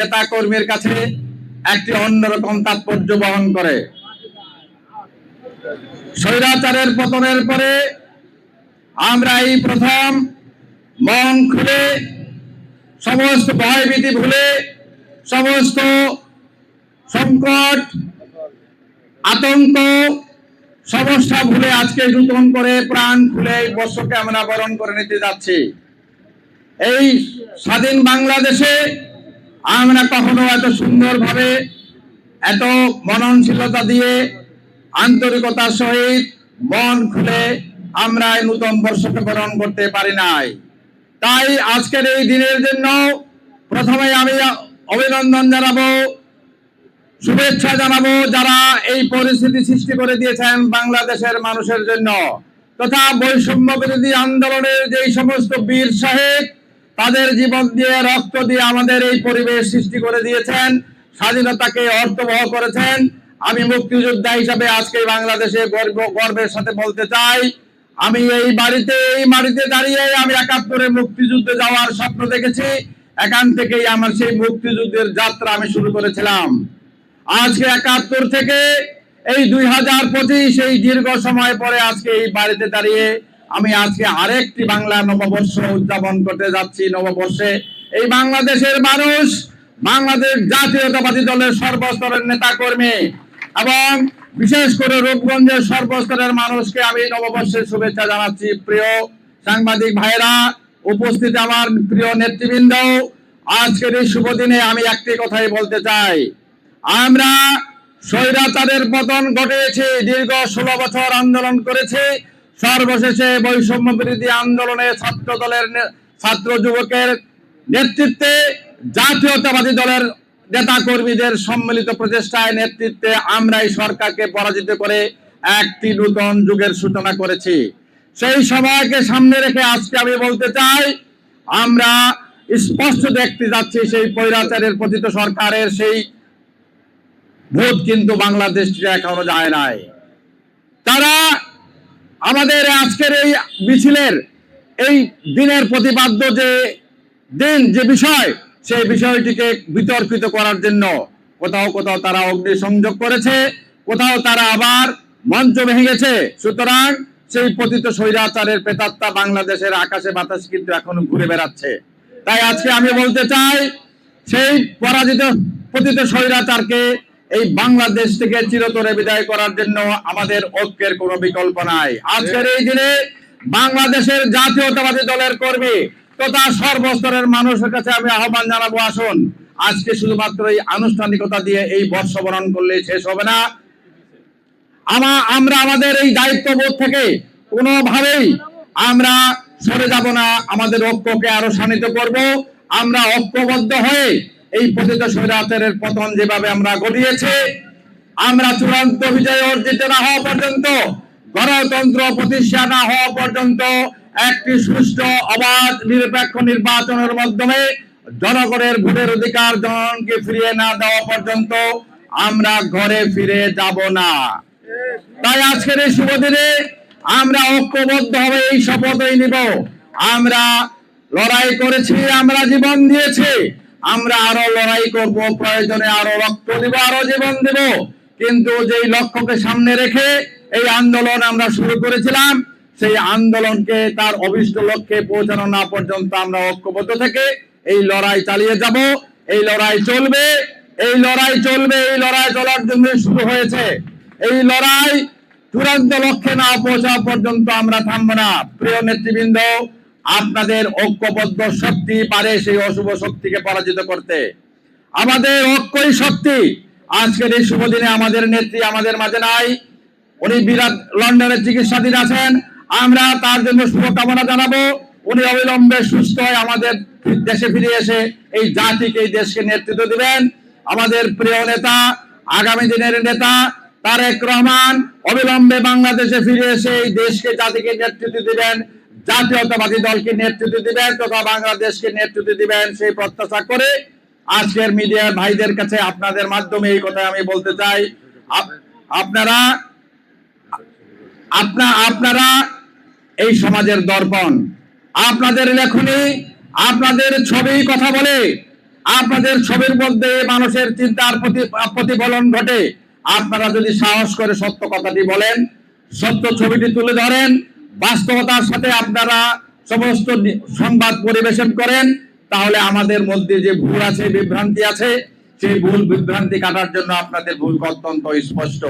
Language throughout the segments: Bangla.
নেতা কর্মীর কাছে একটি অন্যরকম তাৎপর্য বহন করে। স্বৈরাচারের পতনের পরে আমরা এই প্রথম মন খুলে, সমস্ত ভয়ভীতি ভুলে, সমস্ত সংকট, আতঙ্ক, সমস্যা ভুলে আজকে নতুন করে প্রাণ খুলে এই বর্ষকে আমরা বরণ করে নিতে যাচ্ছি। এই স্বাধীন বাংলাদেশে আমরা কখনো এত সুন্দরভাবে, এত মননশীলতা দিয়ে, আন্তরিকতার সহিত মন খুলে আমরা এই নতুন বর্ষকে বরণ করতে পারি নাই। তাই আজকের এই দিনের জন্য প্রথমে আমি অভিনন্দন জানাবো, শুভেচ্ছা জানাবো যারা এই পরিস্থিতি সৃষ্টি করে দিয়েছেন বাংলাদেশের মানুষের জন্য, তথা বৈষম্য বিরোধী আন্দোলনের যেই সমস্ত বীর সাহেব তাদের জীবন দিয়ে, রক্ত দিয়ে আমাদের এই পরিবেশ সৃষ্টি করে দিয়েছেন, স্বাধীনতাকে অর্থবহ করেছেন। আমি মুক্তিযোদ্ধা হিসাবে আজকে বাংলাদেশে গর্বের সাথে বলতে চাই, আমি এই মাটিতে দাঁড়িয়ে আমি ৭১-এ মুক্তিযুদ্ধে যাওয়ার স্বপ্ন দেখেছি। এখান থেকেই আমার সেই মুক্তিযুদ্ধের যাত্রা আমি শুরু করেছিলাম। আজকে ৭১ থেকে এই ২০২৫ এই দীর্ঘ সময় পরে আজকে এই বাড়িতে দাঁড়িয়ে আমি আজকে আরেকটি বাংলা নববর্ষ উদযাপন করতে যাচ্ছি। নববর্ষে এই বাংলাদেশের মানুষ, বাংলাদেশ জাতীয়তাবাদী দলের সর্বস্তরের নেতা কর্মী এবং বিশেষ করে রূপগঞ্জের সর্বস্তরের মানুষকে আমি নববর্ষের শুভেচ্ছা জানাচ্ছি। প্রিয় সাংবাদিক ভাইরা, উপস্থিত আমার প্রিয় নেতৃবৃন্দ, আজকের এই শুভ দিনে আমি একটি কথাই বলতে চাই, আমরা স্বৈরাচারের পতন ঘটিয়েছি, দীর্ঘ ১৬ বছর আন্দোলন করেছি, সর্বশেষে বৈষম্য বিরোধী আন্দোলনে ছাত্র যুবকের নেতৃত্বে, জাতীয়তাবাদী দলের নেতা কর্মীদের সম্মিলিত প্রচেষ্টায় নেতৃত্বে আমরা এই সরকারকে পরাজিত করে একটি নতুন যুগের সূচনা করেছি। সেই সময়কে সামনে রেখে আজকে আমি বলতে চাই, আমরা স্পষ্ট দেখতে যাচ্ছি সেই স্বৈরাচারের পতিত সরকারের সেই ভোট কিন্তু বাংলাদেশ এখনো যায় নাই। তারা আমাদের আজকের এই মিছিলের এই দিনের প্রতিপাদ্য যে বিষয়, সেই বিষয়টিকে বিতর্কিত করার জন্য কোথাও কোথাও তারা অগ্নিসংযোগ করেছে, কোথাও তারা আবার মঞ্চ ভেঙেছে। সুতরাং সেই পতিত স্বৈরাচারের প্রেতাত্মা বাংলাদেশের আকাশে বাতাসে কিন্তু এখনো ঘুরে বেড়াচ্ছে। তাই আজকে আমি বলতে চাই, সেই পতিত স্বৈরাচারকে এই বাংলাদেশ থেকে চিরতরে বিদায় করার জন্য আমাদের ঐক্যের কোনো বিকল্প নাই। আজকের এই দিনে বাংলাদেশের জাতীয়তাবাদী দলের কর্মী তথা সর্বস্তরের মানুষের কাছে আমি আহ্বান জানাবো, আসুন আজকে শুধুমাত্র এই আনুষ্ঠানিকতা দিয়ে এই বর্ষবরণ করলে শেষ হবে না। আমরা আমাদের এই দায়িত্ববোধ থেকে কোনোভাবেই আমরা সরে যাব না, আমাদের ঐক্যকে আরো শানিত করব। আমরা ঐক্যবদ্ধ হয়ে এই পতিত স্বৈরাচারের পতন যেভাবে আমরা ঘটিয়েছি, আমরা চূড়ান্ত বিজয় অর্জিত না হওয়া পর্যন্ত, গণতন্ত্র প্রতিষ্ঠা না হওয়া পর্যন্ত, একটি সুষ্ঠু অবাধ নিরপেক্ষ নির্বাচনের মাধ্যমে জনগণের ভোটের অধিকার জনগণকে ফিরিয়ে না দেওয়া পর্যন্ত আমরা ঘরে ফিরে যাব না। তাই আজকের এই শুভ দিনে আমরা ঐক্যবদ্ধ হবে এই শপথই নিব। আমরা লড়াই করেছি, আমরা জীবন দিয়েছি, আমরা আরো লড়াই করব, প্রয়োজনে আরো রক্ত দিব, আরো জীবন দেব। কিন্তু যেই লক্ষ্যকে সামনে রেখে এই আন্দোলন আমরা শুরু করেছিলাম, সেই আন্দোলনকে তার অভিষ্ট লক্ষ্যে পৌঁছানো না পর্যন্ত আমরা ঐক্যবদ্ধ থেকে এই লড়াই চালিয়ে যাব। এই লড়াই চলবে, এই লড়াই চলবে, এই লড়াই চলার জন্য শুরু হয়েছে। এই লড়াই চূড়ান্ত লক্ষ্যে না পৌঁছা পর্যন্ত আমরা থামবো না। প্রিয় নেতৃবৃন্দ, আপনাদের ঐক্যবদ্ধ শক্তি পারে সেই অশুভ শক্তিকে পরাজিত করতে। আমাদের ঐক্যই শক্তি। আজকের এই শুভ দিনে আমাদের নেত্রী আমাদের মাঝে নাই, উনি লন্ডনে চিকিৎসাধীন আছেন। আমরা তার জন্য শুভকামনা জানাবো, উনি অবিলম্বে সুস্থ হয়ে আমাদের দেশে ফিরে এসে এই জাতিকে, এই দেশকে নেতৃত্ব দিবেন। আমাদের প্রিয় নেতা, আগামী দিনের নেতা তারেক রহমান অবিলম্বে বাংলাদেশে ফিরে এসে এই দেশকে, জাতিকে নেতৃত্ব দিবেন, জাতীয়তাবাদী দলকে নেতৃত্ব দিবেন তথা বাংলাদেশকে নেতৃত্ব দিবেন, সেই প্রত্যাশা করে আজকের মিডিয়ার ভাইদের কাছে আপনাদের মাধ্যমে এই কথা আমি বলতে চাই, আপনারা এই সমাজের দর্পণ। আপনাদের লেখনী, আপনাদের ছবি কথা বলে, আপনাদের ছবির মধ্যে মানুষের চিন্তার প্রতিফলন ঘটে। আপনারা যদি সাহস করে সত্য কথাটি বলেন, সত্য ছবিটি তুলে ধরেন, বাস্তবতার সাথে আপনারা সমস্ত সংবাদ পরিবেশন করেন, তাহলে আমাদের মধ্যে যে ভুল আছে, বিভ্রান্তি আছে, সেই ভুল বিভ্রান্তি কাটার জন্য আপনাদের ভূমিকা অত্যন্ত স্পষ্ট।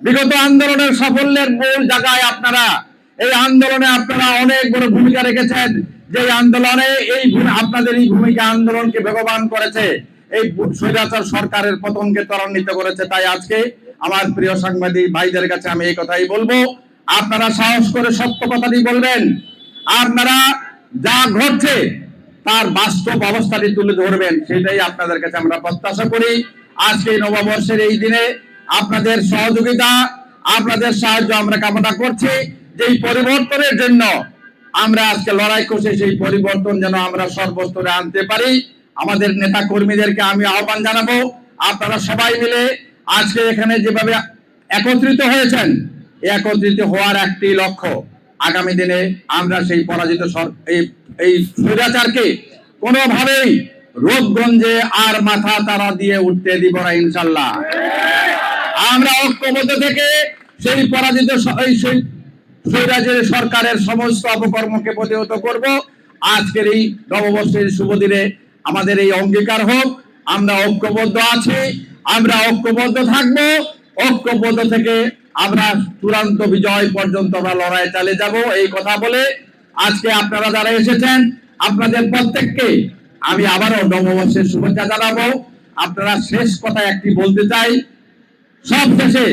বিগত আন্দোলনের সাফল্যের মূল জায়গায় আপনারা, এই আন্দোলনে আপনারা অনেক বড় ভূমিকা রেখেছেন। যে আন্দোলনে আপনাদের এই ভূমিকা আন্দোলনকে বেগবান করেছে, এই স্বৈরাচার সরকারের পতনকে ত্বরান্বিত করেছে। তাই আজকে আমার প্রিয় সাংবাদিক ভাইদের কাছে আমি এই কথাই বলবো, আপনারা সাহস করে সত্য কথাটি বলবেন। আপনারা যা ঘটছে তার বাস্তব অবস্থাটি তুলে ধরবেন, সেটাই আপনাদের কাছে আমরা প্রত্যাশা করি। আজকে নববর্ষের এই দিনে আপনাদের সহযোগিতা, আপনাদের সাহায্য আমরা কামনা করছি। যে পরিবর্তনের জন্য আমরা আজকে লড়াই করছি, সেই পরিবর্তন যেন আমরা সর্বস্তরে আনতে পারি। আমাদের নেতা কর্মীদেরকে আমি আহ্বান জানাবো, আপনারা সবাই মিলে আজকে এখানে যেভাবে একত্রিত হয়েছেন, একত্রিত হওয়ার একটি লক্ষ্য, আগামী দিনে আমরা সেই পরাজিত এই স্বৈরাচারকে কোনোভাবেই রোগগঞ্জে আর মাথা তারা দিয়ে উঠতে দিব না ইনশাল্লাহ। আমরা ঐক্যবদ্ধ থেকে সেই পরাজিত স্বৈরাচারী সরকারের সমস্ত অপকর্মকে প্রতিহত করব। আজকের এই নববর্ষের শুভ দিনে আমাদের এই অঙ্গীকার হোক, আমরা ঐক্যবদ্ধ আছি, আমরা ঐক্যবদ্ধ থাকবো। ঐক্যবদ্ধ থেকে আমরা চূড়ান্ত বিজয় পর্যন্ত আমরা লড়াই চালিয়ে যাব। এই কথা বলে আজকে আপনারা যারা এসেছেন, আপনাদের প্রত্যেককে আমি আবারও নববর্ষের শুভেচ্ছা জানাবো। আপনারা শেষ কথা একটি বলতে চাই, সব শেষে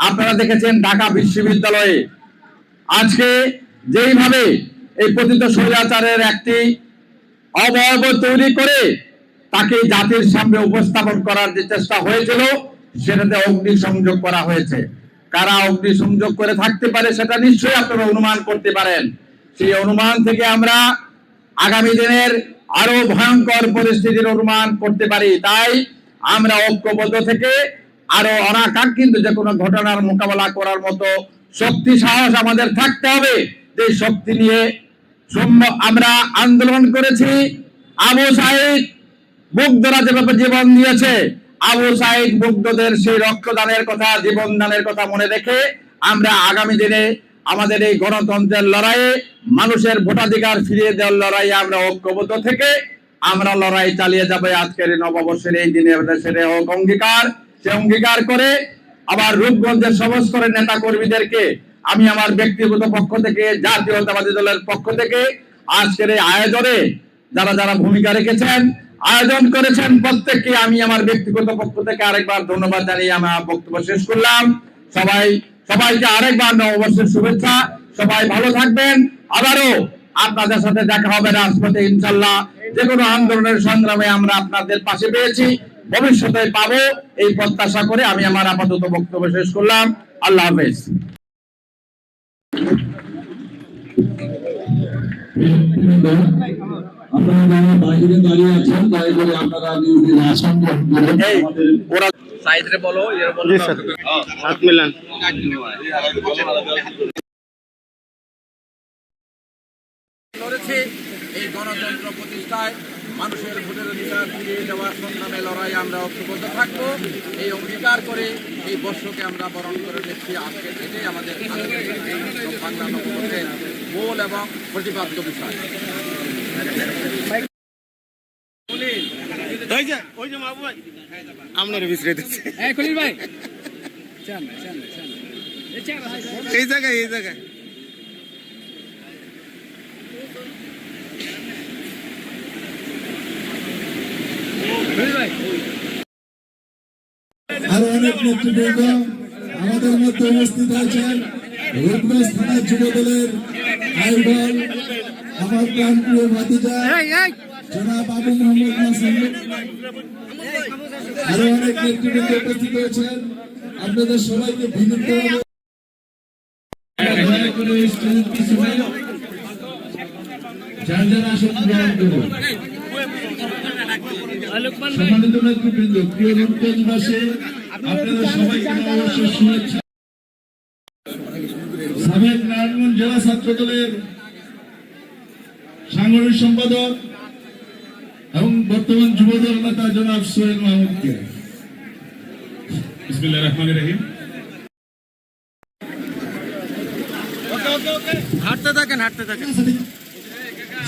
আপনারা দেখেছেন ঢাকা বিশ্ববিদ্যালয়ে আজকে যেইভাবে এই পতিত স্বৈরাচারের একটি অবয়ব তৈরি করে তাকে জাতির সামনে উপস্থাপন করার যে চেষ্টা হয়েছিল, সেটাতে অগ্নিসংযোগ করা হয়েছে। কারা অগ্নিসংযোগ করে থাকতে পারে সেটা নিশ্চয়ই আপনারা অনুমান করতে পারেন। সেই অনুমান থেকে আমরা আগামী দিনের আরো ভয়ঙ্কর পরিস্থিতির অনুমান করতে পারি। তাই আমরা ঐক্যবদ্ধ থেকে আরো অনাকাঙ্ক্ষিত যে কোনো ঘটনার মোকাবেলা করার মতো শক্তি সাহস আমাদের থাকতে হবে। যে শক্তি নিয়ে আমরা আন্দোলন করেছি। আবু সাঈদ মুগ্ধরা যেভাবে জীবন দিয়েছে, আবু সাঈদ মুগ্ধদের সেই রক্তদানের কথা, জীবন দানের কথা মনে রেখে আমরা আগামী দিনে আমাদের এই গণতন্ত্রের লড়াইয়ে, মানুষের ভোটাধিকার ফিরিয়ে দেওয়ার লড়াইয়ে আমরা ঐক্যবদ্ধ থেকে আমরা লড়াই চালিয়ে যাবো। আজকের নববর্ষের এই দিনে দেশের অঙ্গীকার, সে অঙ্গীকার করে আবার রূপগঞ্জের সমস্ত নেতা কর্মীদেরকে আমি আমার ব্যক্তিগত পক্ষ থেকে, জাতীয়তাবাদী দলের পক্ষ থেকে আজকের এই আয়োজনে যারা যারা ভূমিকা রেখেছেন, আয়োজন করেছেন, প্রত্যেককে আমি আমার ব্যক্তিগত পক্ষ থেকে আরেকবার ধন্যবাদ জানিয়ে আমার বক্তব্য শেষ করলাম। সবাইকে আরেকবার নববর্ষের শুভেচ্ছা। সবাই ভালো থাকবেন। আবারও আপনাদের সাথে দেখা হবে রাজপথে ইনশাল্লাহ। যে কোনো আন্দোলনের সংগ্রামে আমরা আপনাদের পাশে পেয়েছি, ভবিষ্যতে পাবো, এই প্রত্যাশা করে আমি আমার আপাতত বক্তব্য শেষ করলাম। আল্লাহ হাফেজ। আপনারা যারা বাইরে দাঁড়িয়ে আছেন, দয়া করে আপনারা নিজ আসন গ্রহণ করুন। ওরা সাইডে বলো, হাত মিলান। লড়েছে এই গণতন্ত্র প্রতিষ্ঠায়, মানুষের ভোটের অধিকার ফিরিয়ে দেওয়ার সংগ্রামে লড়াই আমরা ঐক্যবদ্ধ থাকবো। এই অঙ্গীকার করে এই বর্ষকে আমরা বরণ করে নিচ্ছি। আজকে এটাই আমাদের বাংলা নববর্ষের মূল এবং প্রতিপাদ্য বিষয়। আপনার বিশ্রাই দিচ্ছে এই জায়গায় আরো অনেক নেতৃবৃন্দ আমাদের মধ্যে উপস্থিত আছেন। রূপগঞ্জ থানা যুব দলের আইডল, আমার প্রাণপ্রিয় ভাতিজা জনাব আবু মোহাম্মদ নাসির, আরো অনেক নেতৃবৃন্দ উপস্থিত হয়েছেন। আপনাদের সবাইকে বিনীত যার যারা আসন গ্রহণ করুন। সম্মানিত নেতৃবৃন্দ, প্রিয় রূপগঞ্জবাসী, আপনাদের সবাইকে নববর্ষের শুভেচ্ছা। সাবেক নারায়ণগঞ্জ জেলা ছাত্র দলের সাংগঠনিক সম্পাদক এবং বর্তমান যুবদল নেতা জনাব সোহেল মাহমুদকে। বিসমিল্লাহির রহমানির রহিম। হাঁটতে থাকেন।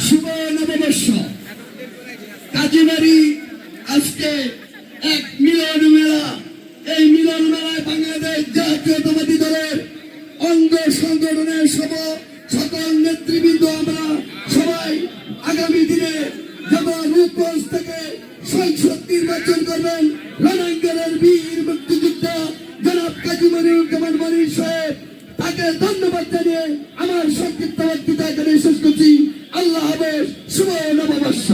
শুভ নববর্ষ। কাজীবাড়ি আজকে এক মিলন মেলা। এই মিলন মেলায় বাংলাদেশ জাতীয়তাবাদী দলের অঙ্গ সংগঠনের সকল নেতৃবৃন্দ আমরা সবাই আগামী দিনে যখন রূপগঞ্জ থেকে সংসদ নির্বাচন করবেন রণাঙ্গনের বীর মুক্তিযোদ্ধা জনাব কাজী মনিরুজ্জামান মনির সাহেব, তাকে ধন্যবাদ জানিয়ে আমার সংক্ষিপ্ত বক্তৃতা এখানে শেষ করছি। আল্লাহ হাফেজ। শুভ নববর্ষ।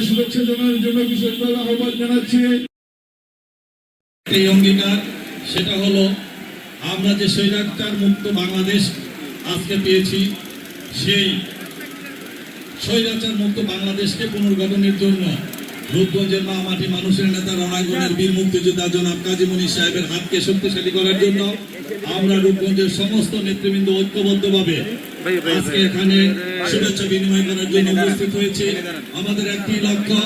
শুভেচ্ছা জানানোর জন্য বিশেষভাবে আহ্বান জানাচ্ছি। এই অঙ্গীকার সেটা হলো আমরা যে স্বৈরাচার মুক্ত বাংলাদেশ আজকে পেয়েছি, সেই স্বৈরাচার মুক্ত বাংলাদেশকে পুনর্গঠনের জন্য রূপগঞ্জের মা মাটি মানুষের নেতা রণাঙ্গনের বীর মুক্তিযোদ্ধা জনাব কাজী মনির সাহেবের হাতকে শক্তিশালী করার জন্য আমরা রূপগঞ্জের সমস্ত নেতৃবৃন্দ ঐক্যবদ্ধভাবে আজকে এখানে শুভেচ্ছা বিনিময় করার জন্য উপস্থিত হয়েছে। আমাদের একটি লক্ষ্য,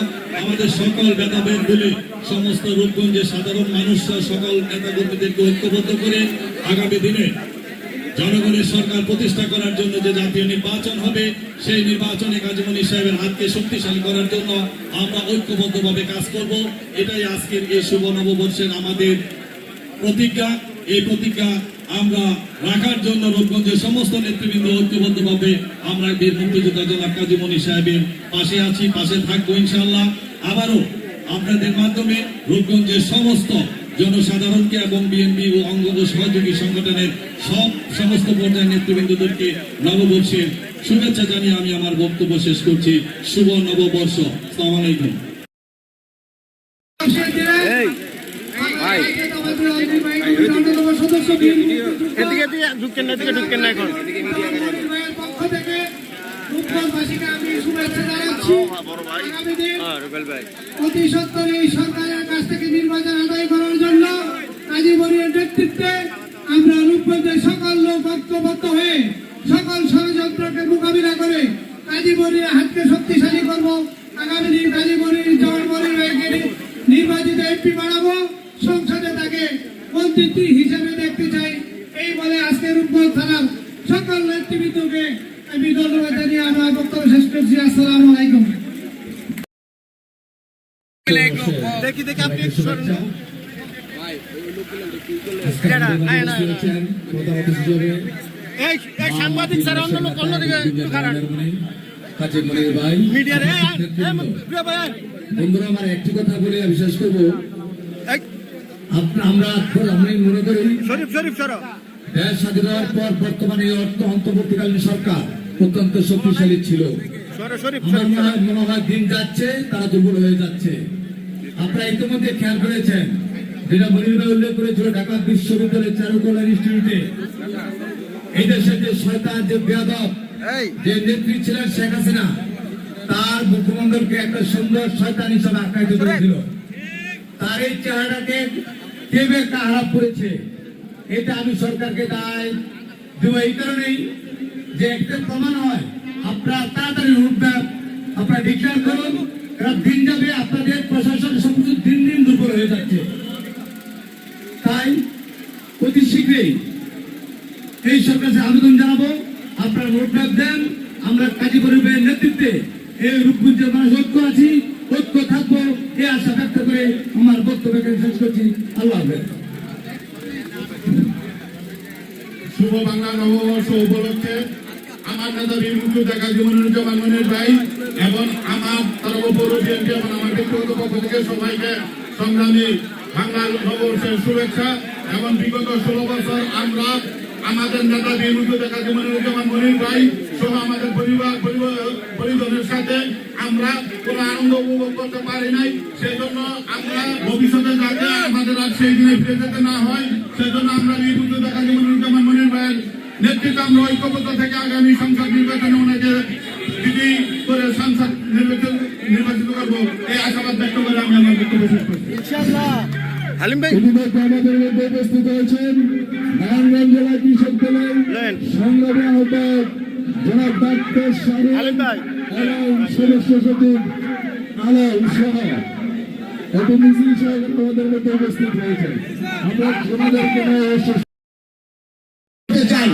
আমাদের সকল ভেদাভেদ ভুলে সমস্ত রূপগঞ্জের সাধারণ মানুষরা সকল নেতা কর্মীদেরকে ঐক্যবদ্ধ করে আগামী দিনে জনগণের সরকার প্রতিষ্ঠা করার জন্য যে জাতীয় নির্বাচন হবে, সেই নির্বাচনে কাজী মনির সাহেবের হাতকে শক্তিশালী করার জন্য আমরা ঐক্যবদ্ধভাবে কাজ করব। এটাই আজকের এই শুভ নববর্ষের আমাদের প্রতিজ্ঞা। এই প্রতিজ্ঞা আমরা রাখার জন্য রূপগঞ্জের সমস্ত নেতৃবৃন্দ ঐক্যবদ্ধভাবে আমরা বীর মুক্তিযোদ্ধা জনাব কাজী মনির সাহেবের পাশে আছি, পাশে থাকবো ইনশাআল্লাহ। আবারও আপনাদের মাধ্যমে রূপগঞ্জের সমস্ত জনসাধারণকে এবং বিএনপি ও অঙ্গ ও সহযোগী সংগঠনের সমস্ত পর্যায়ের নেতৃবৃন্দদেরকে নববর্ষের শুভেচ্ছা জানিয়ে আমি আমার বক্তব্য শেষ করছি। শুভ নববর্ষ। আসসালামু আলাইকুম। ঢুকেন না এখন। অতি সত্তর এই সরকারের কাছ থেকে নির্বাচন আদায় করার জন্য কাজী মনিরের নেতৃত্বে আমরা রূপগঞ্জের সকল লোক ঐক্যবদ্ধ হয়ে সকল ষড়যন্ত্রকে মোকাবিলা করে কাজী মনিরের হাতকে শক্তিশালী করব। আগামী দিন কাজী মনির জওয়ান মনির নির্বাচিত এমপি বানাবো, সংসদে তাকে মন্ত্রী হিসেবে দেখতে চাই। এই বলে আজকে রূপগঞ্জ থানার সকল নেতৃবৃন্দকে আমি ধন্যবাদ জানিয়ে আমার বক্তব্য শেষ করছি। আসসালামু আলাইকুম। দেখি আপনি সাংবাদিক স্যার অন্যদিকে মিডিয়ার বন্ধুরা, আমার একটি কথা বলে বিশ্বাস করবো, আমরা মনে করি দেশ স্বাধীন হওয়ার পর বর্তমানে অন্তর্বর্তীকালীন সরকার অত্যন্ত শক্তিশালী ছিল। আমার মনে হয় দিন যাচ্ছে তারা দুর্বল হয়ে যাচ্ছে। আপনারা ইতিমধ্যে খেয়াল করেছেন, যেটা মনির উল্লেখ করেছিল ঢাকা বিশ্ববিদ্যালয়ের চারুকলা ইনস্টিটিউটে এই দেশের যে শয়তান, যে বেয়াদব, যে নেত্রী ছিলেন শেখ হাসিনা, তার মুখমণ্ডলকে একটা সুন্দর শয়তান হিসাবে আখ্যায়িত করেছিল। তার এই চেহারাটাকে কেবে খারাপ করেছে, এটা আমি সরকারকে দায় দেব এই কারণেই যে একটা প্রমাণ হয়। আপনারা তাড়াতাড়ি রুটম্যাপ আপনারা ডিক্লেয়ার করুন, কারণ দিন যাবে আপনাদের প্রশাসন সবকিছু দিন দিন দুর্বল হয়ে যাচ্ছে। তাই অতি শীঘ্রই এই সরকারকে আবেদন জানাবো, আপনারা রুটম্যাপ দেন। আমরা কাজী মনিরের নেতৃত্বে এই রূপগঞ্জের মানুষ ঐক্য আছি, ঐক্য থাকবো, এই আশা ব্যক্ত করে আমার বক্তব্য শেষ করছি। আল্লাহ হাফেজ। শুভ বাংলা নববর্ষ উপলক্ষে আমার নেতা বীর মুক্তিযোদ্ধা কাজী মনিরুজ্জামান মনির ভাই এবং আমার তরফ পৌর বিএনপি এবং আমার ব্যক্তিগত পক্ষ থেকে সবাইকে সংগ্রামী বাংলা নববর্ষের শুভেচ্ছা। এবং বিগত 16 বছর আমরা আমাদের নেতা বীর মুক্তিযোদ্ধা কাজী মনিরুজ্জামান মনির ভাই সহ আমাদের পরিজনের সাথে আমরা কোনো আনন্দ উপভোগ করতে পারি নাই। সেই জন্য আমরা ভবিষ্যতে যাতে আমাদের আর সেই দিনে ফিরে যেতে না হয়, সেজন্য আমরা বীর মুক্তিযোদ্ধা কাজী মনিরুজ্জামান মনির ভাইয়ের নেতৃত্বে আমরা ঐক্যবদ্ধ থেকে আগামী সংসদ নির্বাচনে ওনাকে বিজয়ী করে সংসদ নির্বাচিত করবো, এই আশাবাদ ব্যক্ত করে আমি আমার বক্তব্য শেষ করছি। হালিম ভাই ইতিমধ্যে আমাদের মধ্যে উপস্থিত হয়েছেন নারায়ণগঞ্জ জেলা কৃষক দলের সংগ্রামী আহ্বায়ক জনাব ডাক্তার শাহরুখ হালিম ভাই আলম, সদস্য সচিব আলম সহ এত মিছিল সহ আমাদের মধ্যে উপস্থিত হয়েছেন। আমরা ওনাদেরকে নিয়ে চাই।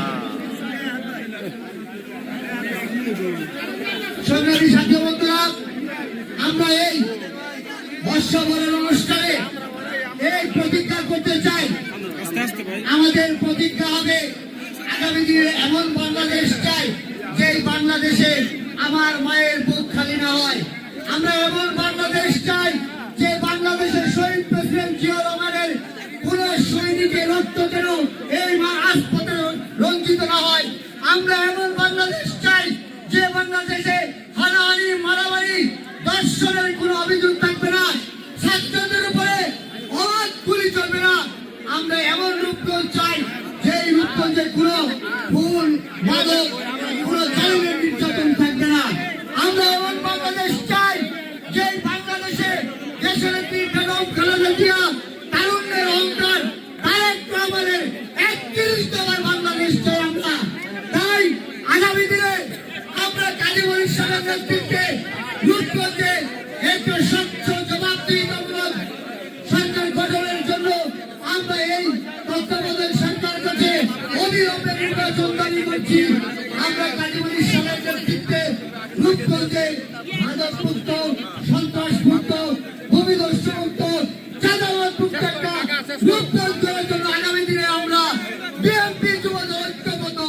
সংগ্রামী সাথী বন্ধুরা, আমরা এই বর্ষবরণ অনুষ্ঠানে এই প্রতিজ্ঞা করতে চাই। আমাদের প্রতিজ্ঞা হবে আগামী দিনে এমন বাংলাদেশ চাই যে বাংলাদেশে আমার মায়ের বুক খালি না হয়। আমরা এমন বাংলাদেশ চাই যে বাংলাদেশের শহীদ প্রেসিডেন্ট জিয়া রহমানের কোন সৈনিকের রক্ত যেন এই রাজপথে রঞ্জিত না হয়। আমরা এমন বাংলাদেশ চাই যে বাংলাদেশে হানাহানি মারামারি দর্শনের কোনো অভিযোগ থাকবে না, ছাত্রদের উপরে অবাধ গুলি চলবে না। আমরা এমন রূপগঞ্জ চাই যে রূপগঞ্জে কোনো খুন মাদক কোনো জালিমের নির্যাতন থাকবে না। আমরা এমন বাংলাদেশ চাই যে বাংলাদেশে দেশের একটি বেগম খালেদা জিয়া তারুণ্যের অহংকার তারেক রহমানের 31তম বাংলাদেশ চাই আমরা। তাই আগামী দিনে আমরা কাজী মনির সাহেবের নেতৃত্বে রূপগঞ্জে একটি স্বচ্ছ জবাবদিহিতামূলক সরকার গঠনের জন্য আমরা এই তত্ত্বাবধায়ক সরকারের কাছে অবিলম্বে নির্বাচন দাবি করছি। আমরা কাজী মনির সাহেবের নেতৃত্বে রূপগঞ্জে মাদকমুক্ত, সন্ত্রাসমুক্ত, ভূমিদস্যুমুক্ত, চাঁদাবাজমুক্ত একটা রূপগঞ্জ করার জন্য আগামী দিনে আমরা বিএনপি যুবদল ঐক্যবদ্ধ।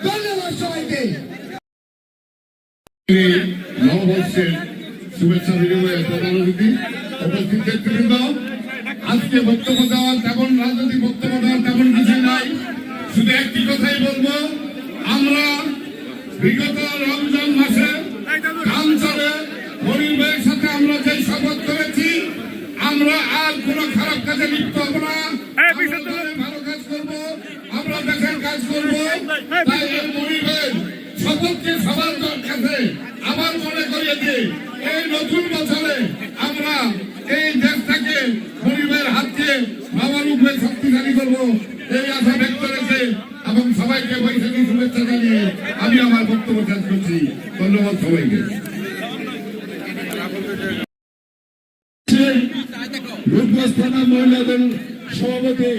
ধন্যবাদ সবাইকে। নববর্ষের শুভেচ্ছা বিনিময়ে প্রধান অতিথি উপস্থিত নেতৃবৃন্দ, আজকে বক্তব্য দেওয়ার তেমন রাজনৈতিক বক্তব্য দেওয়ার তেমন কিছু নাই, শুধু একটি কথাই বলবো। আমরা বিগত রমজান মাসে কাউন্সিলে মনির ভাইয়ের সাথে আমরা যে শপথ করেছি, আমরা আর কোন খারাপ কাজে লিপ্ত হব না, আমরা দলের ভালো কাজ করব, আমরা দেশের কাজ করব। তাই এই মনির ভাইয়ের শপথকে সবার কাছে আবার মনে করিয়ে দিয়ে এই নতুন বছরে আমরা এই দেশটাকে পরিবারের হাত দিয়ে বাবার উপরে শক্তিশালী করবো, এই আশা ব্যক্ত রেখে এবং সবাইকে বৈশাখী শুভেচ্ছা জানিয়ে আমি আমার বক্তব্য শেষ করছি। ধন্যবাদ সবাইকে। রূপগঞ্জ থানা মহিলা দল সভাপতি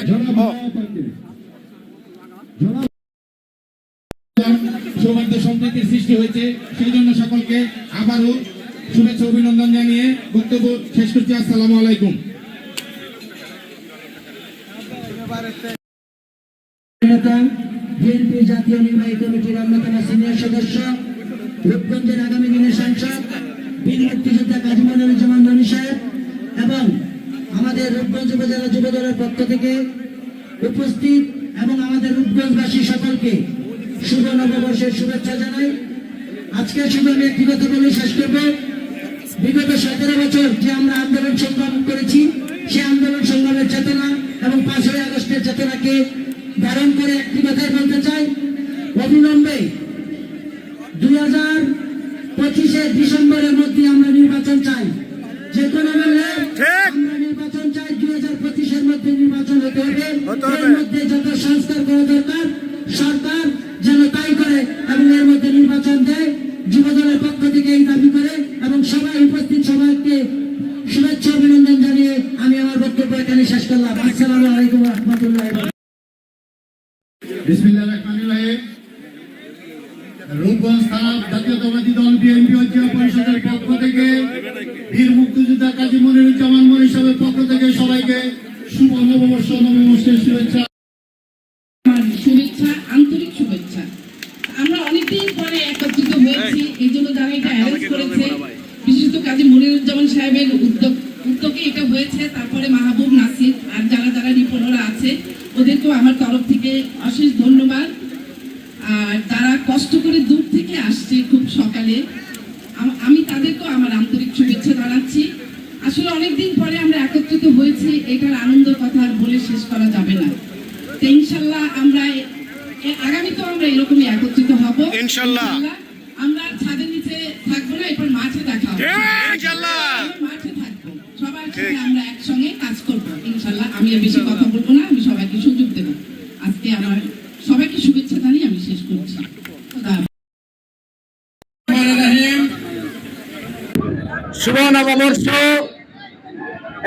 জনাব সৌহার্দ্য সম্প্রীতির সৃষ্টি হয়েছে, সেই জন্য সকলকে আবারও শুভেচ্ছা অভিনন্দন জানিয়ে বক্তব্য শেষ করছি। আসসালামু আলাইকুম। বিএনপি জাতীয় নির্বাহী কমিটির অন্যতম সিনিয়র সদস্য, রূপগঞ্জের আগামী দিনের সাংসদ, বীর মুক্তিযোদ্ধা কাজী মনিরুজ্জামান মনি সাহেব এবং আমাদের রূপগঞ্জ উপজেলা যুব দলের পক্ষ থেকে উপস্থিত এবং আমাদের রূপগঞ্জবাসী সকলকে শুভ নববর্ষের শুভেচ্ছা জানাই। আজকে শুধু আমি একটি কথা বলে শেষ করব। বিগত 17 বছর যে আমরা আন্দোলন সংগ্রাম করেছি, সে আন্দোলন সংগ্রামের চেতনা এবং 5ই আগস্টের চেতনাকে ধারণ করে একটি কথাই বলতে চাই, অবিলম্বে 2025 ডিসেম্বরের মধ্যে আমরা নির্বাচন চাই। যে কোনো মূল্যে আমরা নির্বাচন চাই। 2025 মধ্যে নির্বাচন হতে হবে। এর মধ্যে যত সংস্কার করা দরকার সরকার যেন তাই করে এবং এর মধ্যে নির্বাচন দেয়। যুবদলের পক্ষ থেকে এই দাবি করে এবং সবাই উপস্থিত সবাইকে শুভেচ্ছা অভিনন্দন জানিয়ে আমি আমার বক্তব্য এখানে শেষ করলাম। আসসালামু আলাইকুম ওয়া রাহমাতুল্লাহি ওয়া বারাকাতুহু। বিসমিল্লাহির রহমানির রহিম। রূপগঞ্জ থানা জাতীয়তাবাদী দল বিএনপি ঐক্য পরিষদের পক্ষ থেকে বীর মুক্তিযোদ্ধা কাজী মনিরুজ্জামান মনি সাহেবের পক্ষ থেকে সবাইকে শুভ নববর্ষ নববর্ষের শুভেচ্ছা। শুভেচ্ছা, আন্তরিক শুভেচ্ছা। আমরা অনেকদিন পরে একত্রিত হয়েছি, এই জন্য যারা এটা অ্যারেঞ্জ করেছে, বিশেষত কাজী মনিরুজ্জামান সাহেবের উদ্যোগে এটা হয়েছে, তারপরে মাহবুব নাসির আর যারা যারা রিপোর্টাররা আছে ওদেরকেও আমার তরফ থেকে অশেষ ধন্যবাদ। আর যারা কষ্ট করে দূর থেকে আসছে খুব সকালে, আমি তাদেরকেও আমার আন্তরিক শুভেচ্ছা জানাচ্ছি। আসলে অনেকদিন পরে আমরা একত্রিত হয়েছি, এটার আনন্দ কথা আর বলে শেষ করা যাবে না। তো ইনশাল্লাহ আমরা আগামীতেও আমরা এরকমই একত্রিত হব ইনশাল্লাহ। আমরা ছাদের নিচে থাকবো না, এরপর মাঠে দেখা হবে ইনশাল্লাহ। মাঠে থাকবো সবার সাথে আমরা একসঙ্গে। কাজ করবো ইনশাল্লাহ। আমি আর বেশি কথা বলবো না, আমি সবাইকে সুযোগ দেবো। আজকে আমার সবাইকে শুভেচ্ছা জানিয়ে আমি শেষ করছি। খোদা হাফেজ। শুভ নববর্ষ।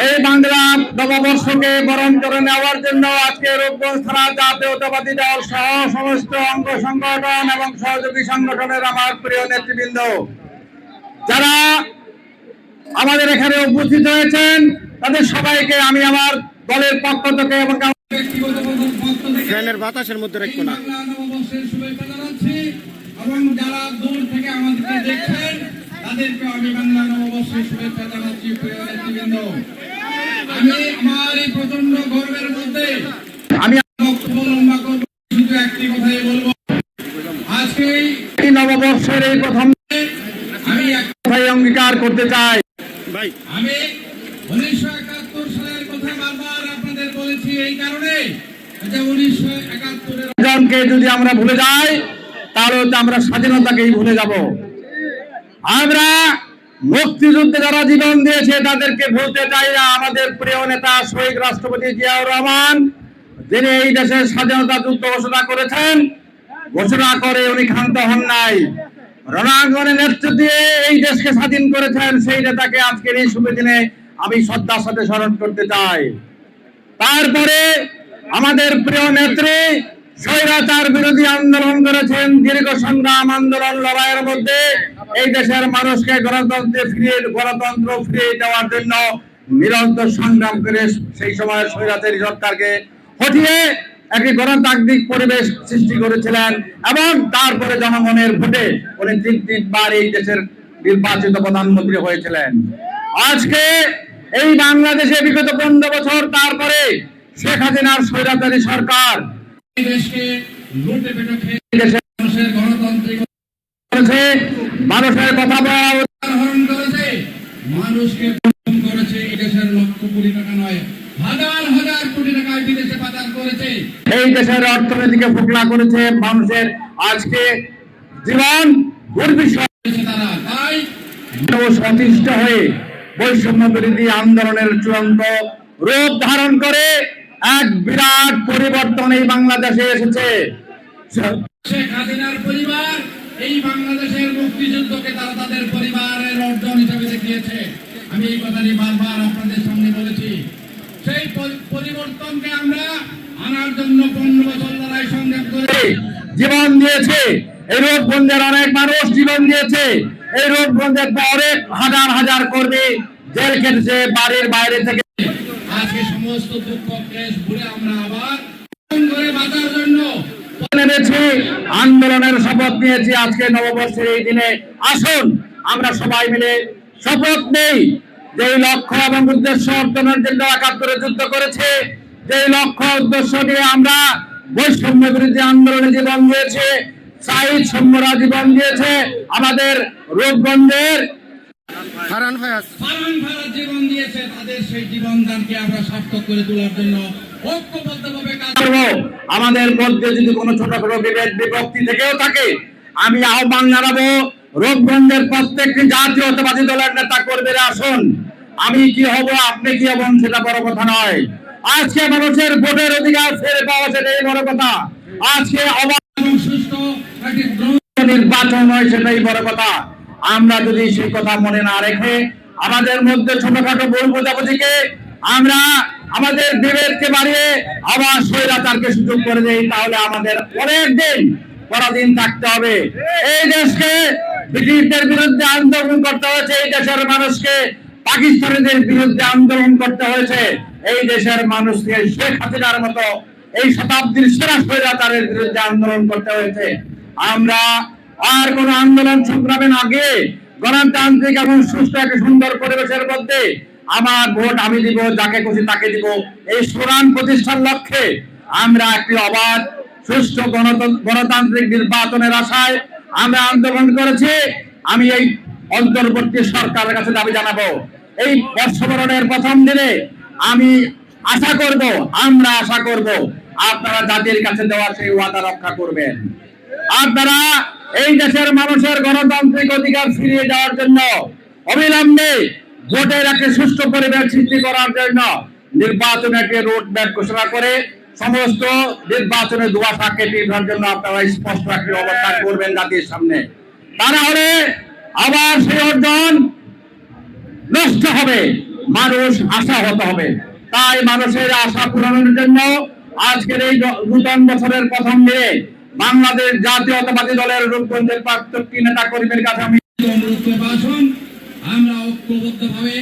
এই বাংলা নববর্ষকে বরণ করে নেওয়ার জন্য আজকে রূপগঞ্জ থানা জাতীয়তাবাদী দল সহ সমস্ত অঙ্গ সংগঠন এবং সহযোগী সংগঠনের আমার প্রিয় নেতৃবৃন্দ, যারা আমাদের এখানে উপস্থিত হয়েছেন, তাদের সবাইকে আমি আমার দলের পক্ষ থেকে এবং ব্যক্তিগত পক্ষ থেকে ফ্যানের বাতাসের মধ্যে রাখবো না। বাংলা নববর্ষের শুভেচ্ছা জানাচ্ছি এবং যারা দূর থেকে আমাদেরকে দেখছেন তাদেরকে আমি বাংলা নববর্ষের শুভেচ্ছা জানাচ্ছি। প্রিয় নেতৃবৃন্দ, আমি আমার এই প্রচন্ড গর্বের মধ্যে আমি বক্তব্য লম্বা করব, শুধু একটি কথাই বলবো। আজকে এই নববর্ষের এই প্রথম আমি এক কথাই অঙ্গীকার করতে চাই। ভাই আমি 1971 সালের কথা বারবার আপনাদের বলেছি এই কারণে যে 1971 জনকে যদি আমরা ভুলে যাই তাহলে তো আমরা স্বাধীনতাকেই ভুলে যাব। আমরা মুক্তিযুদ্ধে যারা জীবন দিয়েছে তাদেরকে ভুলতে চাই না। আমাদের প্রিয় নেতা শহীদ রাষ্ট্রপতি জিয়াউর রহমান, যিনি এই দেশের স্বাধীনতা যুদ্ধ ঘোষণা করেছেন, ঘোষণা করে উনি ক্ষান্ত হন নাই, রণাঙ্গনে নেতৃত্ব দিয়ে এই দেশকে স্বাধীন করেছেন। সেই নেতাকে আজকের এই শুভ দিনে আমি শ্রদ্ধার সাথে স্মরণ করতে চাই। তারপরে আমাদের প্রিয় নেত্রী স্বৈরাচার বিরোধী আন্দোলন করেছেন, দীর্ঘ সংগ্রাম আন্দোলন লড়াইয়ের মধ্যে এই দেশের মানুষকে গণতন্ত্র ফিরিয়ে দেওয়ার জন্য নিরন্তর সংগ্রাম করে সেই সময় স্বৈরাচারী সরকারকে হটিয়ে একটি গণতান্ত্রিক পরিবেশ সৃষ্টি করেছিলেন এবং তারপরে জনগণের ভোটে উনি তিনবার এই দেশের নির্বাচিত প্রধানমন্ত্রী হয়েছিলেন। আজকে এই বাংলাদেশে বিগত 15 বছর তারপরে শেখ হাসিনার স্বৈরাচারী সরকার এই দেশকে লুটে পেটে খেয়ে দেশের মানুষের গণতান্ত্রিক করেছে, মানুষের কথা বলার হরণ করেছে, মানুষকে খুন করেছে। এই দেশের লক্ষ কোটি টাকা নয়, হাজার হাজার কোটি টাকা বিদেশে পাচার করেছে। এই দেশের অর্থনীতিকে ফোকলা করেছে, মানুষের আজকে জীবন দুর্বিষহ হয়েছে। তারা তাই সচেষ্ট হয়ে বৈষম্য বিরোধী আন্দোলনের চূড়ান্ত রূপ ধারণ করে এক বিরাট পরিবর্তন এই বাংলাদেশে এসেছে। শেখ হাসিনার পরিবার এই বাংলাদেশের মুক্তিযুদ্ধকে তারা তাদের পরিবারের অর্জন হিসেবে দেখিয়েছে। আমি এই কথাটি বারবার আপনাদের সামনে বলেছি। সেই পরিবর্তনকে আমরা আনার জন্য 15 বছর লড়াই সংগ্রাম করে জীবন দিয়েছে। এই রূপগঞ্জের অনেক মানুষ জীবন দিয়েছে। এই রূপগঞ্জের অনেক হাজার হাজার কর্মী জেল খেটেছে বাড়ির বাইরে থেকে। আজকে সমস্ত দুঃখ ক্লেশ ভুলে আমরা আবার করে বাঁচার জন্য নেমেছি, আন্দোলনের শপথ নিয়েছি। আজকে নববর্ষের এই দিনে আসুন আমরা সবাই মিলে শপথ নেই যে লক্ষ্য এবং উদ্দেশ্য অর্জনের জন্য 71 যুদ্ধ করেছে, যে লক্ষ্য উদ্দেশ্য নিয়ে আমরা বৈষম্য বিরোধী আন্দোলনে জীবন দিয়েছে, শহীদ সম্মরা জীবন দিয়েছে, আমাদের রূপগঞ্জের ফারহান ফায়াজ জীবন দিয়েছে, তাদের সেই জীবনদানকে আমরা সার্থক করে তোলার জন্য ঐক্যবদ্ধভাবে কাজ করব। আমাদের মধ্যে যদি কোনো ছোটখাটো বিভেদ বিভক্তি থেকেও থাকে, আমি আহ্বান জানাবো রূপগঞ্জের প্রত্যেকটি জাতীয়তাবাদী দলের নেতা কর্মীরা আসুন। আমি কি হব, আপনি কি হবেন সেটা বড় কথা নয়। আজকে মানুষের ভোটের অধিকার ফিরে পাওয়া সেটাই বড় কথা। আজকে অবাধ এবং সুষ্ঠু একটি নির্বাচন হয় সেটাই বড় কথা। আমরা যদি সেই কথা মনে না রেখে আমাদের মধ্যে ছোটখাটো ভুল বোঝাবুঝিকে আমরা আমাদের বিভেদকে বাড়িয়ে আবার স্বৈরাচারকে সুযোগ করে দেই, তাহলে আমাদের অনেক দিন পরাধীন থাকতে হবে। এই দেশকে ব্রিটিশদের বিরুদ্ধে আন্দোলন করতে হয়েছে, এই দেশের মানুষকে পাকিস্তানিদের বিরুদ্ধে আন্দোলন করতে হয়েছে, এই দেশের মানুষকে শেখ হাসিনার মতো এই শতাব্দীর সেরা স্বৈরাচারের বিরুদ্ধে আন্দোলন করতে হয়েছে। আমরা আর কোন আন্দোলন সংগ্রামের আগে গণতান্ত্রিক এবং সুস্থ একটা সুন্দর পরিবেশের মধ্যে আমার ভোট আমি দিব, যাকে খুশি তাকে দিব, এই স্লোগান প্রতিষ্ঠার লক্ষ্যে আমরা একটি অবাধ সুষ্ঠু গণতান্ত্রিক নির্বাচনের আশায় আমরা আন্দোলন করেছি। আমি এই অন্তর্বর্তী সরকারের কাছে দাবি জানাবো, এই বর্ষবরণের প্রথম দিনে আমি আশা করব, আমরা আশা করব আপনারা জাতির কাছে দেওয়া সেই ওয়াদা রক্ষা করবেন। আপনারা এই দেশের মানুষের গণতান্ত্রিক অধিকার ফিরিয়ে দেওয়ার জন্য অবিলম্বে ভোটের একটি সুষ্ঠু পরিবেশ সৃষ্টি করার জন্য নির্বাচনে একটি রোড ম্যাপ ঘোষণা করে সমস্ত নির্বাচনে দুয়াশা কেটে দেওয়ার জন্য আপনারা স্পষ্ট একটি অবস্থান করবেন জাতির সামনে। তা না হলে আবার সেই অর্জন নষ্ট হবে, মানুষ আশাহত হবে। তাই মানুষের আশা পূরণের জন্য আজকের এই নূতন বছরের প্রথম দিনে বাংলাদেশ জাতীয়তাবাদী দলের রূপগঞ্জের প্রত্যেকটি নেতা কর্মীর কাছে আমি অনুরোধ করবো, আসুন আমরা ঐক্যবদ্ধভাবে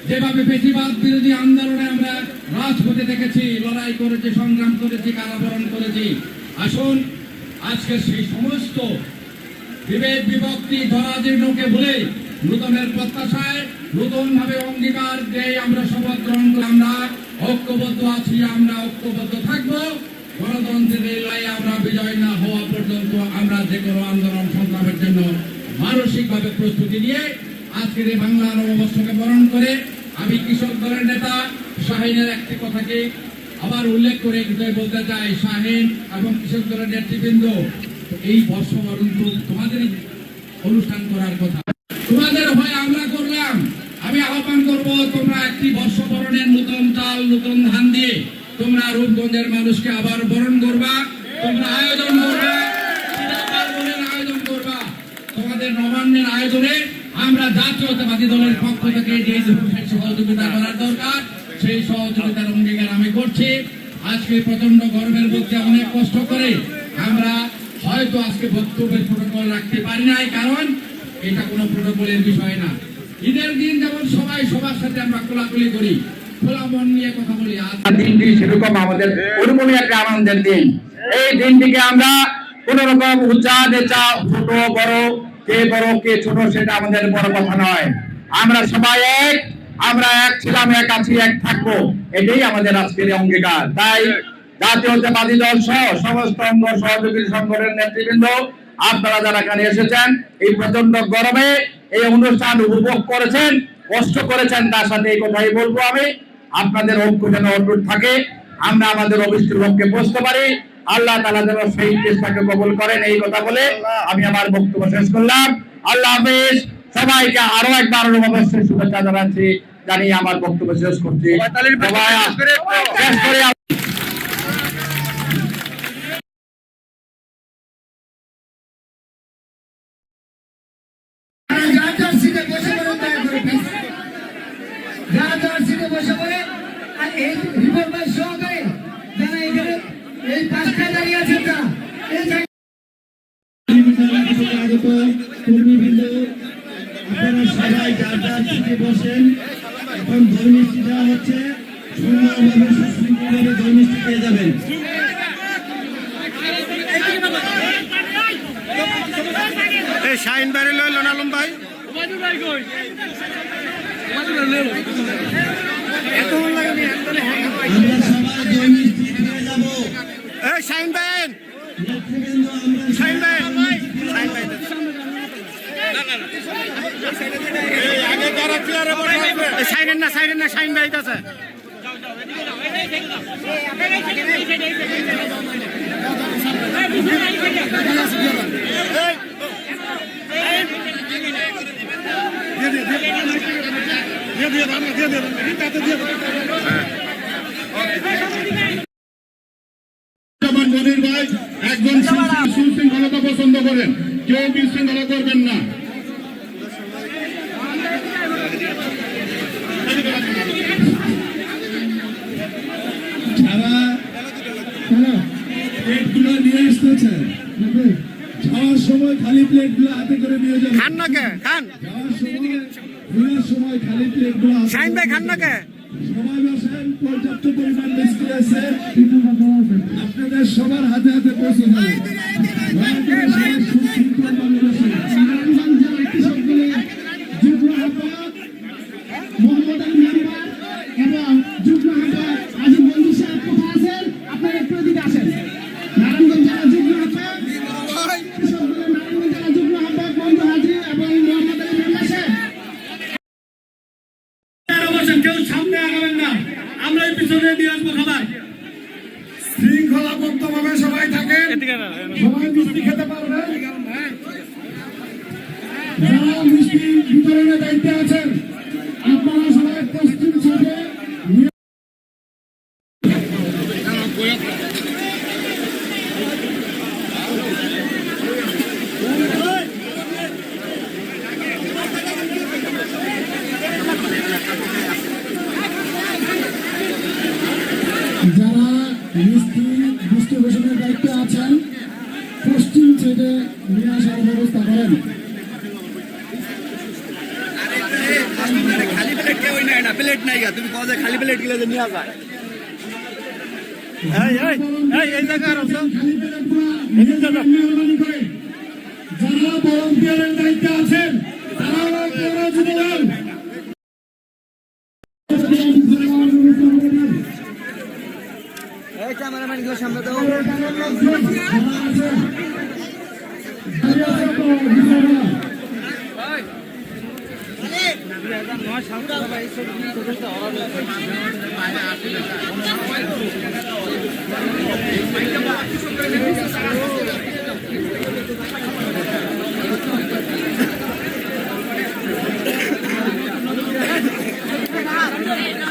যেভাবে বেশিরভাগ বিরোধী আন্দোলনে আমরা রাজপথে দেখেছি, লড়াই করেছি, সংগ্রাম করেছি, কারাবরণ করেছি, আসুন আজকে সেই সমস্ত বিভেদ বিভক্তি ধরাজীর্ণকে ভুলে নূতনের প্রত্যাশায় নূতন ভাবে অঙ্গীকার দিয়ে আমরা শপথ গ্রহণ করে আমরা ঐক্যবদ্ধ আছি, আমরা ঐক্যবদ্ধ থাকবো। গণতন্ত্রের এই লড়াইয়ে আমরা বিজয় না হওয়া পর্যন্ত আমরা যে কোনো আন্দোলন সংগ্রামের জন্য মানসিকভাবে প্রস্তুতি নিয়ে আজকের এই বাংলা নববর্ষকে বরণ করে আমি কৃষক দলের নেতা শাহিনের একটি কথাকে আবার উল্লেখ করে বলতে চাই, শাহিন এবং কৃষক দলের নেতৃবৃন্দ, এই বর্ষবরণ তো তোমাদেরই অনুষ্ঠান করার কথা, তোমাদের হয়ে আমরা করলাম। আমি আহ্বান করব, তোমরা একটি বর্ষবরণের নতুন চাল নতুন ধান দিয়ে তোমরা রূপগঞ্জের মানুষকে আবার বরণ করবা, তোমরা আয়োজন করবা, আয়োজন করবা। তোমাদের নবান্নের আয়োজনে আমরা জাতীয়তাবাদী দলের পক্ষ থেকে যে সহযোগিতা করার দরকার সেই সহযোগিতার অঙ্গীকার আমি করছি। আজকে প্রচন্ড গরমের মধ্যে অনেক কষ্ট করে আমরা হয়তো আজকে বক্তব্যের প্রোটোকল রাখতে পারি নাই, কারণ এটা কোনো প্রোটোকলের বিষয় না। ঈদের দিন যেমন সবাই সবার সাথে আমরা কোলাকুলি করি, খোলা মন নিয়ে কথা বলি, দিনটি সেরকম আমাদের ওরকমই একটা আনন্দের দিন। এই দিনটিকে আমরা কোন রকম উচ্চা নেচা ছোট বড়, কে বড় কে ছোট সেটা আমাদের বড় কথা নয়। আমরা সবাই এক, আমরা এক ছিলাম, এক আছি, এক থাকবো, এটাই আমাদের আজকের অঙ্গীকার। তাই জাতীয়তাবাদী দল সহ সমস্ত অঙ্গ সহযোগী সংগঠনের নেতৃবৃন্দ, আপনারা যারা এখানে এসেছেন এই প্রচন্ড গরমে এই অনুষ্ঠান উপভোগ করেছেন, কষ্ট করেছেন, তার সাথে এই কথাই বলবো আমি, আপনাদের ঐক্য যেন অটুট থাকে, আমরা আমাদের অভিষ্টের লক্ষ্যে পৌঁছতে পারি। আল্লাহ তাআলা যেন সেই চেষ্টাকে কবুল করেন, এই কথা বলে আমি আমার বক্তব্য শেষ করলাম। আল্লাহ হাফেজ। সবাইকে আরো একবার নববর্ষের শুভেচ্ছা জানাচ্ছি, জানিয়ে আমার বক্তব্য শেষ করছি। সবাই শেষ করে কর্মীবৃন্দ, আপনারা সবাই যার যার সিটে বসেন। এখন ধর্মিষ্টি দেওয়া হচ্ছে, সুন্দরভাবে সুশৃঙ্খলভাবে ধর্মিষ্টি পেয়ে যাবেন। শাহিন বাইরে লইল না আলম ভাই, আমরা সবাই ধর্মিষ্টি পেয়ে যাবো। শাহিন ভাই, নেতৃবৃন্দ, আমরা শাহিন ভাই, শাহিন ভাই সাইরেন না, সাইরেন না, শাহিন ভাই আছে। মনির ভাই একজন সুশৃঙ্খলতা পছন্দ করেন, কেউ বিশৃঙ্খলা করবেন না। যারা প্লেটগুলো নিয়ে এসেছেন, যাওয়ার সময় খালি প্লেটগুলো হাতে করে নিয়ে যাবেন। খান না কে খান, যাওয়ার সময় ফেরার সময় খালি প্লেটগুলো শাহিন ভাই খান না কে। সবাই বসেন, পর্যাপ্ত পরিমাণ মিষ্টি আছে, আপনাদের সবার হাতে হাতে পৌঁছে যাবে। কেউ সামনে আগাবেন না, আমরা এই পিছনে দিয়ে আসবো খাবার। শৃঙ্খলাবদ্ধভাবে সবাই থাকেন, সবাই মিষ্টি খেতে পারবেন। যারা মিষ্টি বিতরণের দায়িত্বে আছেন আপনারা সবাই প্রস্তুত ডিস্ট্রিবিউশনের দায়িত্বে আছেন পশ্চিম সাইডে নিয়ে আসার ব্যবস্থা করেন। খালি প্লেট কেউ নাই না, প্লেট নাই গা, তুমি কথা খালি প্লেট গেলে যে নিয়ে যায়। এই জায়গা আর যারা ভলান্টিয়ারের দায়িত্বে আছেন তারা যুব দল ক্যামেরাম্যান গুলো সামনে দাও।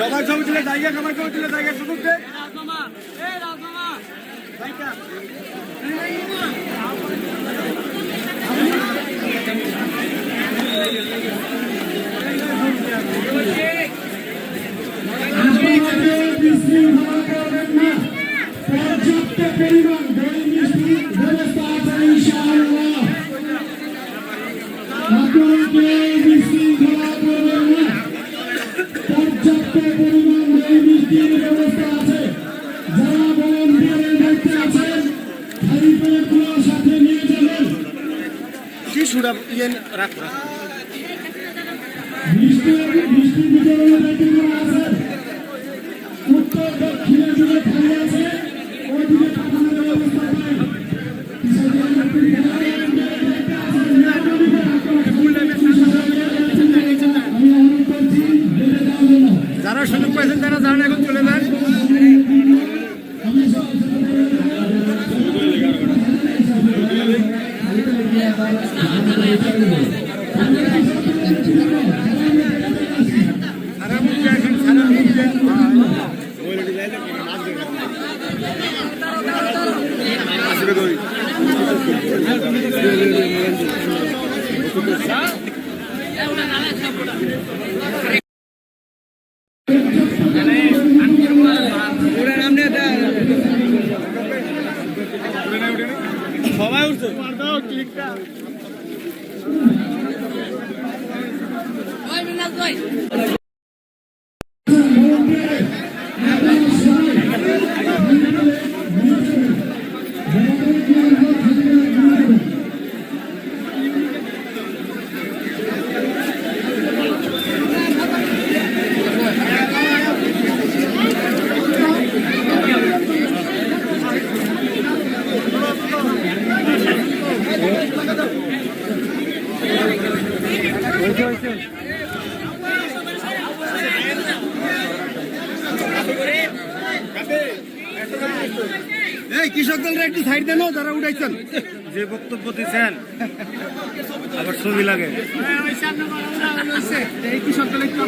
সবাই ছবি তুলে জায়গা, সবাই ছবি তুলে জায়গা সুযোগ দে। পর্যাপ্ত পরিমাণ দই মিষ্টির ব্যবস্থা আছে ইনশাআল্লাহ। আপনারা কেউ বিশৃঙ্খলা করবেন না। পর্যাপ্ত পরিমাণ দই মিষ্টির ব্যবস্থা আছে। যারা ভলান্টিয়ারের দায়িত্বে আছেন খালি প্লেটগুলো সাথে নিয়ে যাবেন। কি সুরা ইয়ে রাখ মিষ্টি বিতরণের দায়িত্ব আছে। উত্তর দক্ষিণের দিকে খালি আছে, ওইদিকে পাঠানোর ব্যবস্থা করেন। আমি অনুরোধ করছি বেড়ে যাওয়ার জন্য। যারা সুযোগ পাইছেন তারা যান, এখন চলে যান। সবাই উঠছে এই কৃষক দলরা একটু সাইড দেন, যারা উঠাইছেন যে বক্তব্য দিচ্ছেন আবার ছবি লাগে। এই কৃষক দল একটু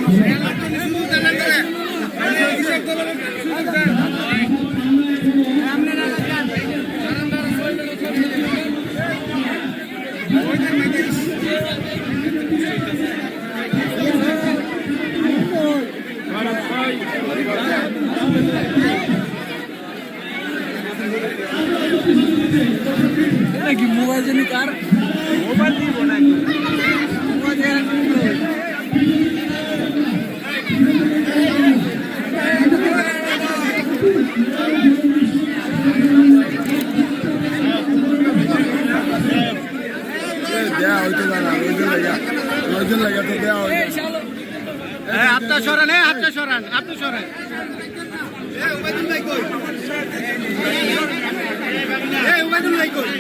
কি মোবাইল জানি কার মোবাইল দিব না হাতটা সরান, হাতটা সরান, হাতটা সরান। উবাইদুল ভাই কই? উবাইদুল ভাই কই?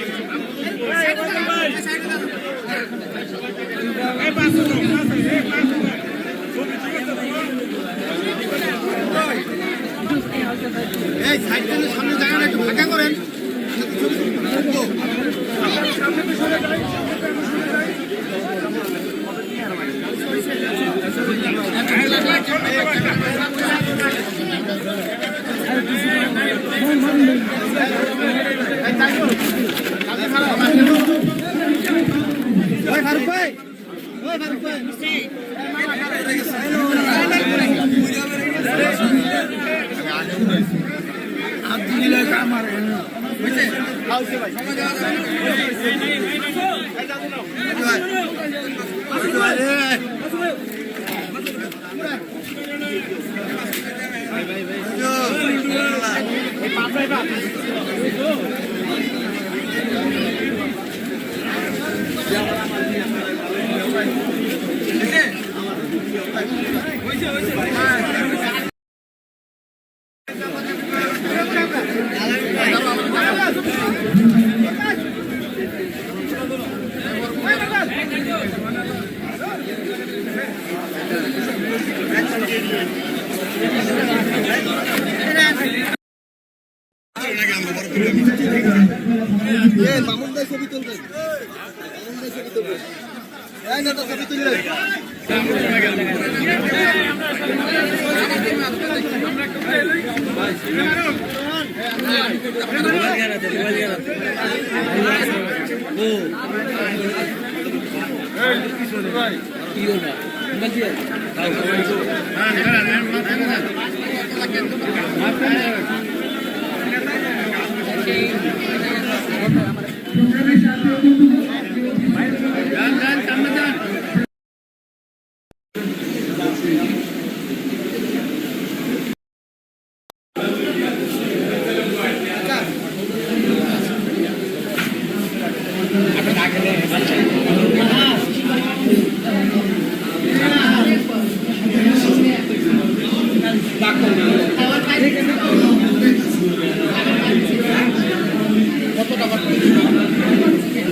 এই সাইকেল সামনে জায়গা একটু ফাঁকা করেন। আমার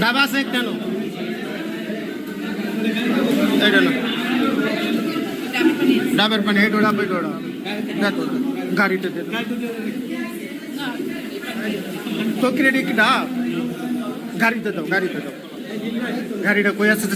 ডাব আছে একটা নো এইটা না ডাবের পানি এইটা ডাব এইটা গাড়িতে দে তো ক্রেডিট ডাব গাড়িতে দাও গাড়িটা কই আছে